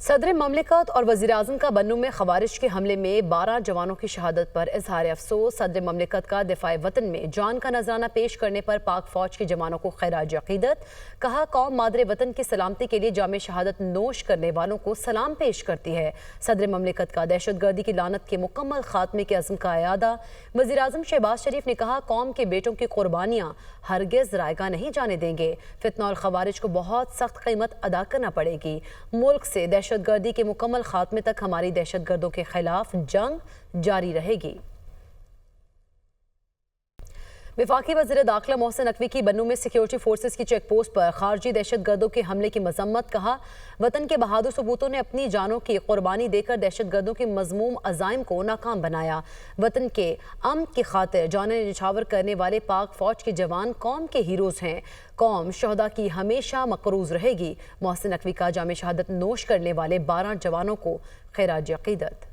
सदर ममलिकत और वज़ीर-ए-आज़म का बन्नू में ख़वारिज के हमले में 12 जवानों की शहादत पर इज़हार अफसोस। सदर ममलिकत का दिफ़ाए वतन में जान का नजराना पेश करने पर पाक फ़ौज के जवानों को खैराज अक़ीदत। कहा, कौम मादरे वतन की सलामती के लिए जामे शहादत नोश करने वालों को सलाम पेश करती है। सदर ममलिकत का दहशत गर्दी की लानत के मुकम्मल खात्मे के अज़्म का अयादा। वज़ीर-ए-आज़म शहबाज शरीफ ने कहा, कौम के बेटों की कुर्बानियाँ हरगिज़ रायगा नहीं जाने देंगे। फितना और ख़वारिज को बहुत सख्त कीमत अदा करना पड़ेगी। मुल्क से दहशतगर्दी के मुकम्मल खात्मे तक हमारी दहशतगर्दों के खिलाफ जंग जारी रहेगी। वफाकी वज़ीर दाखिला मोहसिन नकवी की बन्नू में सिक्योरिटी फोर्सेस की चेक पोस्ट पर खारजी दहशतगर्दों के हमले की मजम्मत। कहा, वतन के बहादुर सबूतों ने अपनी जानों की कुर्बानी देकर दहशतगर्दों के मजमूम अज़ाइम को नाकाम बनाया। वतन के अमन की खातिर जाने निछावर करने वाले पाक फौज के जवान कौम के हीरोज हैं। कौम शहदा की हमेशा मकरूज रहेगी। मोहसिन नकवी का जामे शहादत नोश करने वाले 12 जवानों को खैराज अक़ीदत।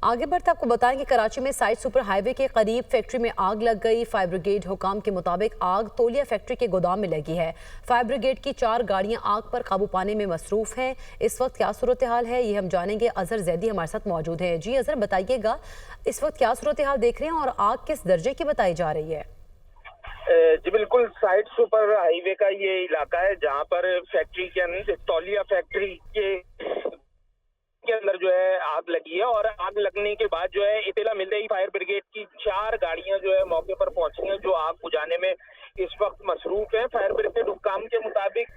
आगे बढ़ते आपको बताएं कि कराची में साइड सुपर हाईवे के करीब फैक्ट्री में आग लग गई। फायर ब्रिगेड हुकाम के मुताबिक आग तोलिया फैक्ट्री के गोदाम में लगी है। फायर ब्रिगेड की 4 गाड़ियां आग पर काबू पाने में मसरूफ हैं। इस वक्त क्या सूरत हाल है, ये हम जानेंगे। अजहर जैदी हमारे साथ मौजूद हैं। जी अजहर, बताइएगा इस वक्त क्या सूरत हाल देख रहे हैं और आग किस दर्जे की बताई जा रही है? जी बिल्कुल, साइड सुपर हाईवे का ये इलाका है जहां पर फैक्ट्री के अंदर तौलिया फैक्ट्री के अंदर जो है आग लगी है। और आग लगने के बाद जो है इत्तला मिल रही, फायर ब्रिगेड की 4 गाड़ियां जो है मौके पर पहुंची हैं, जो आग बुझाने में इस वक्त मसरूफ है। फायर ब्रिगेड हुक्काम के मुताबिक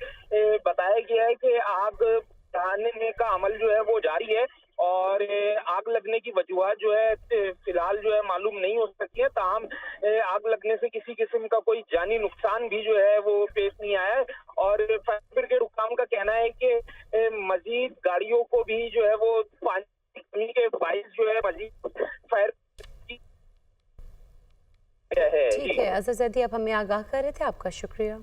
बताया गया है कि आग बुझाने का अमल जो है वो जारी है और आग लगने की वजूहत जो है फिलहाल जो है मालूम नहीं हो सकती है। ताहम आग लगने से किसी किस्म का कोई जानी नुकसान भी जो है वो पेश नहीं आया है। और फायर ब्रिगेड हुक्काम का कहना है कि मजीद गाड़ियों को भी जो है वो पानी की कमी के बाइस जो है मजीद फायर है। ठीक है अजहर जैदी, आप हमें आगाह कर रहे थे, आपका शुक्रिया।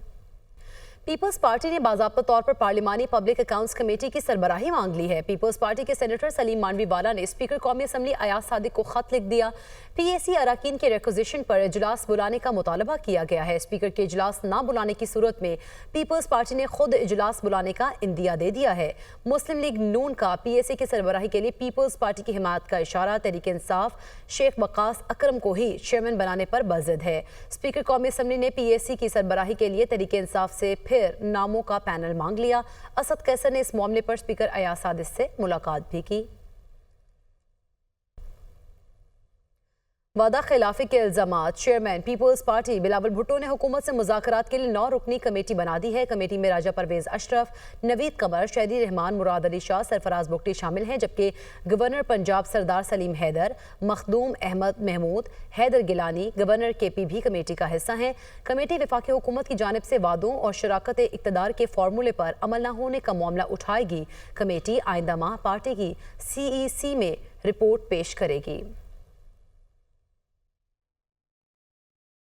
पीपल्स पार्टी ने बाज़ाब्ता तौर पर पार्लिमानी पब्लिक अकाउंट्स कमेटी की सरबराही मांग ली है। पीपल्स पार्टी के सेनेटर सलीम मानवीवाला ने स्पीकर कौमी असम्बली अयाज सादिक को खत लिख दिया। पीएसी अरकान के रिक्वेजिशन पर इजलास बुलाने का मुतालबा किया गया है। स्पीकर के इजलास न बुलाने की सूरत में पीपल्स पार्टी ने खुद इजलास बुलाने का इंदिया दे दिया है। मुस्लिम लीग नून का पीएसी की सरबराही के लिए पीपल्स पार्टी की हिमायत का इशारा तहरीक इंसाफ शेख वकास अकरम को ही चेयरमैन बनाने पर बज़द है। स्पीकर कौमी असम्बली ने पीएसी की सरबराही के लिए तहरीक इंसाफ से फिर नामों का पैनल मांग लिया। असद कैसर ने इस मामले पर स्पीकर अयाज सादिक से मुलाकात भी की। वादा खिलाफी के इल्जामात। Chairman people's party Bilawal Bhutto ने हुकूमत से मुज़ाकरात के लिए 9 रुकनी कमेटी बना दी है। कमेटी में राजा परवेज अशरफ, नवीद कमर, शहरी रहमान, मुराद अली शाह, सरफराज बुगटी शामिल हैं, जबकि गवर्नर पंजाब सरदार सलीम हैदर, मखदूम अहमद महमूद, हैदर गिलानी, गवर्नर KP भी कमेटी का हिस्सा हैं। कमेटी वफाकी हुकूमत की जानिब से वादों और शराकत इक़्तिदार के फार्मूले पर अमल न होने का मामला उठाएगी। कमेटी आइंदा माह पार्टी की CEC में रिपोर्ट पेश करेगी।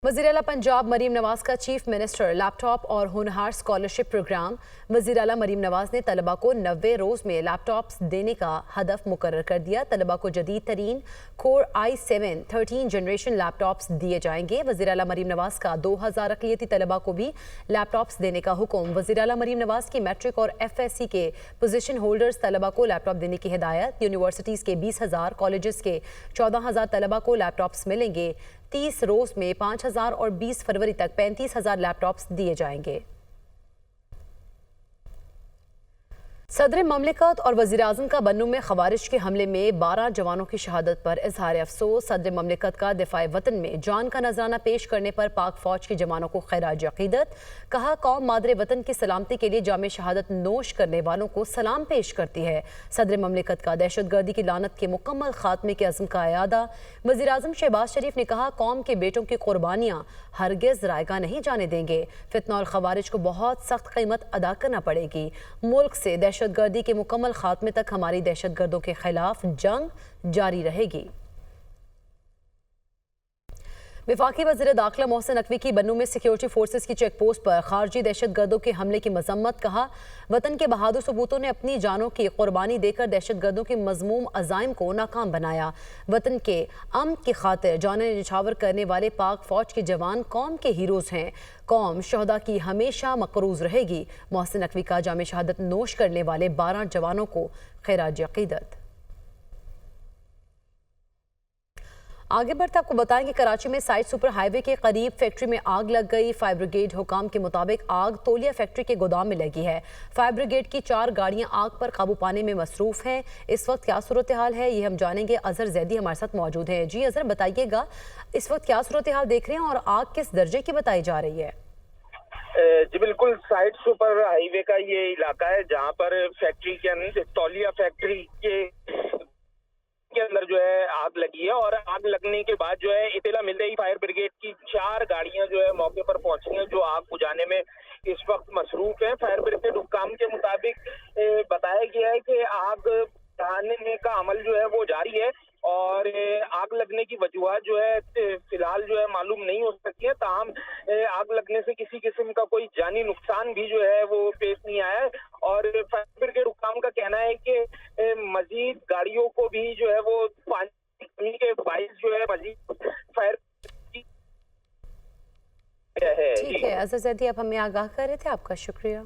वज़ीर आला पंजाब मरीम नवाज का चीफ मिनिस्टर लैपटॉप और होनहार स्कॉलरशिप प्रोग्राम। वज़ीर आला मरीम नवाज ने तलबा को 90 रोज़ में लैपटॉप्स देने का हदफ मुकर्रर कर दिया। तलबा को जदीद तरीन कोर i7 13 जनरेशन लैपटॉप्स दिए जाएंगे। वज़ीर आला मरीम नवाज का 2000 अक़लियती तलबा को भी लैपटॉप्स देने का हुक्म। वज़ीर आला मरीम नवाज की मैट्रिक और FSC के पोजीशन होल्डर्स तलबा को लैपटॉप देने की हिदायत। यूनिवर्सिटीज़ के 20,000, कॉलेजेस के 14,000 तलबा को लैपटॉप्स मिलेंगे। 30 रोज में 5,000 और 20 फरवरी तक 35,000 लैपटॉप्स दिए जाएंगे। सदर ममलिकत और वज़ीर-ए-आज़म का बन्नू में ख़वारिज के हमले में 12 जवानों की शहादत पर इज़हार अफसोस। सदर ममलिकत का दिफ़ाए वतन में जान का नजराना पेश करने पर पाक फ़ौज के जवानों को खैराज अक़ीदत। कहा, कौम मादरे वतन की सलामती के लिए जामे शहादत नोश करने वालों को सलाम पेश करती है। सदर ममलिकत का दहशत गर्दी की लानत के मुकम्मल खात्मे के अज़्म का अयादा। वज़ीर-ए-आज़म शहबाज शरीफ ने कहा, कौम के बेटों की कुर्बानियाँ हरगिज़ रायगा नहीं जाने देंगे। फितना और ख़वारिज को बहुत सख्त कीमत अदा करना पड़ेगी। मुल्क से दहशतगर्दी के मुकम्मल खात्मे तक हमारी दहशतगर्दों के खिलाफ जंग जारी रहेगी। वफाकी वज़ीर दाखिला मोहसिन नकवी की बन्नू में सिक्योरिटी फोर्सेस की चेक पोस्ट पर खारजी दहशतगर्दों के हमले की मजम्मत। कहा, वतन के बहादुर सबूतों ने अपनी जानों की कुर्बानी देकर दहशतगर्दों के मजमूम अज़ाइम को नाकाम बनाया। वतन के अमन की खातिर जाने निछावर करने वाले पाक फौज के जवान कौम के हीरोज़ हैं। कौम शहदा की हमेशा मकरूज रहेगी। मोहसिन नकवी का जाम शहादत नोश करने वाले 12 जवानों को खैराज अकीदत। आगे बढ़ते आपको बताएं कि कराची में साइड सुपर हाईवे के करीब फैक्ट्री में आग लग गई। फायर ब्रिगेड हुकाम के मुताबिक आग तोलिया फैक्ट्री के गोदाम में लगी है। फायर ब्रिगेड की 4 गाड़ियां आग पर काबू पाने में मसरूफ हैं। इस वक्त क्या सूरत हाल है, ये हम जानेंगे। अजहर जैदी हमारे साथ मौजूद है। जी अजहर, बताइएगा इस वक्त क्या सूरत हाल देख रहे हैं और आग किस दर्जे की बताई जा रही है? जी बिल्कुल, साइड सुपर हाईवे का ये इलाका है जहाँ पर फैक्ट्री के अंदर तौलिया फैक्ट्री के अंदर जो है आग लगी है। और आग लगने के बाद जो है इत्तला मिलते ही फायर ब्रिगेड की 4 गाड़ियां जो है मौके पर पहुंची हैं, जो आग बुझाने में इस वक्त मसरूफ है। फायर ब्रिगेड हुक्काम के मुताबिक बताया गया है कि आग बुझाने का अमल जो है वो जारी है और आग लगने की वजूहत जो है फिलहाल जो है मालूम नहीं हो सकती है। ताहम आग लगने से किसी किस्म का कोई जानी नुकसान भी जो है वो पेश नहीं आया है। और फायर ब्रिगेड हुक्काम का कहना है कि मजीद गाड़ियों को भी जो है वो पानी की कमी के बाइस जो है मजीद फायर है। ठीक है अजहर जैदी, आप हमें आगाह कर रहे थे, आपका शुक्रिया।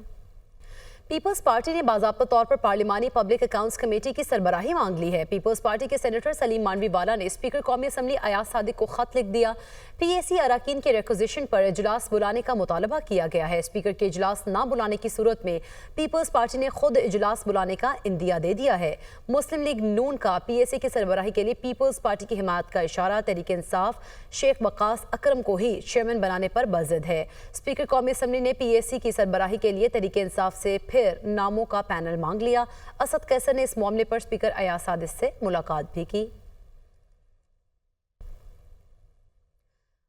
पीपल्स पार्टी ने बाज़ाब्ता तौर पर पार्लिमानी पब्लिक अकाउंट्स कमेटी की सरबराही मांग ली है। पीपल्स पार्टी के सेनेटर सलीम मानवी वाला ने स्पीकर कौमी असम्बली अयाज सादिक को खत लिख दिया। पीएसी अरकान के रिक्विजिशन पर इजलास बुलाने का मुतालबा किया गया है। स्पीकर के इजलास न बुलाने की सूरत में पीपल्स पार्टी ने खुद इजलास बुलाने का इंदिया दे दिया है। मुस्लिम लीग नून का पीएसी की सरबराही के लिए पीपल्स पार्टी की हिमायत का इशारा तहरीक इंसाफ शेख वकास अकरम को ही चेयरमैन बनाने पर बज़द है। स्पीकर कौमी असम्बली ने पीएसी की सरबराही के लिए तहरीक इंसाफ से फिर नामों का पैनल मांग लिया। असद कैसर ने इस मामले पर स्पीकर अयाज सादिक से मुलाकात भी की।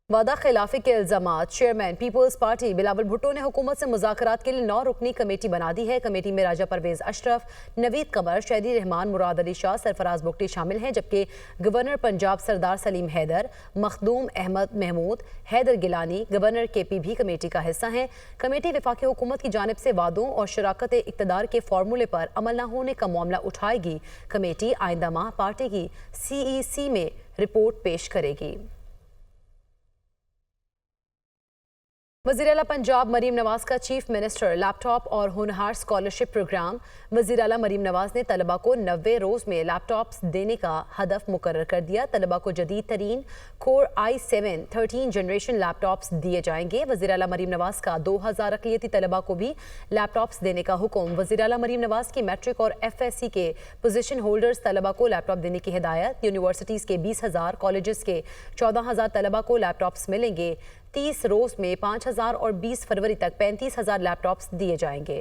वादा खिलाफी के इल्जामात। Chairman people's party Bilawal Bhutto ने हुकूमत से मुज़ाकरात के लिए 9 रुकनी कमेटी बना दी है। कमेटी में राजा परवेज अशरफ, नवीद कमर, शहदी रहमान, मुराद अली शाह, सरफराज बुगटी शामिल हैं, जबकि गवर्नर पंजाब सरदार सलीम हैदर, मखदूम अहमद महमूद, हैदर गिलानी, गवर्नर KP भी कमेटी का हिस्सा हैं। कमेटी वफाकी हुकूमत की जानिब से वादों और शराकत इक़्तिदार के फार्मूले पर अमल न होने का मामला उठाएगी। कमेटी आइंदा माह पार्टी की CEC में रिपोर्ट पेश करेगी। वज़ीर आला पंजाब मरीम नवाज का चीफ मिनिस्टर लैपटॉप और होनहार स्कॉलरशिप प्रोग्राम। वज़ीर आला मरीम नवाज ने तलबा को 90 रोज़ में लैपटॉप्स देने का हदफ मुकर्रर कर दिया। तलबा को जदीद तरीन कोर i7 13 जनरेशन लैपटॉप्स दिए जाएंगे। वज़ीर आला मरीम नवाज का 2000 अक़लियती तलबा को भी लैपटॉप्स देने का हुक्म। वज़ीर आला मरीम नवाज की मैट्रिक और FSC के पोजीशन होल्डर्स तलबा को लैपटॉप देने की हिदायत। यूनिवर्सिटीज़ के 20,000, कॉलेजेस के 14,000 तलबा को लैपटॉप्स मिलेंगे। 30 रोज़ में 5,000 और 20 फरवरी तक 35,000 लैपटॉप्स दिए जाएंगे।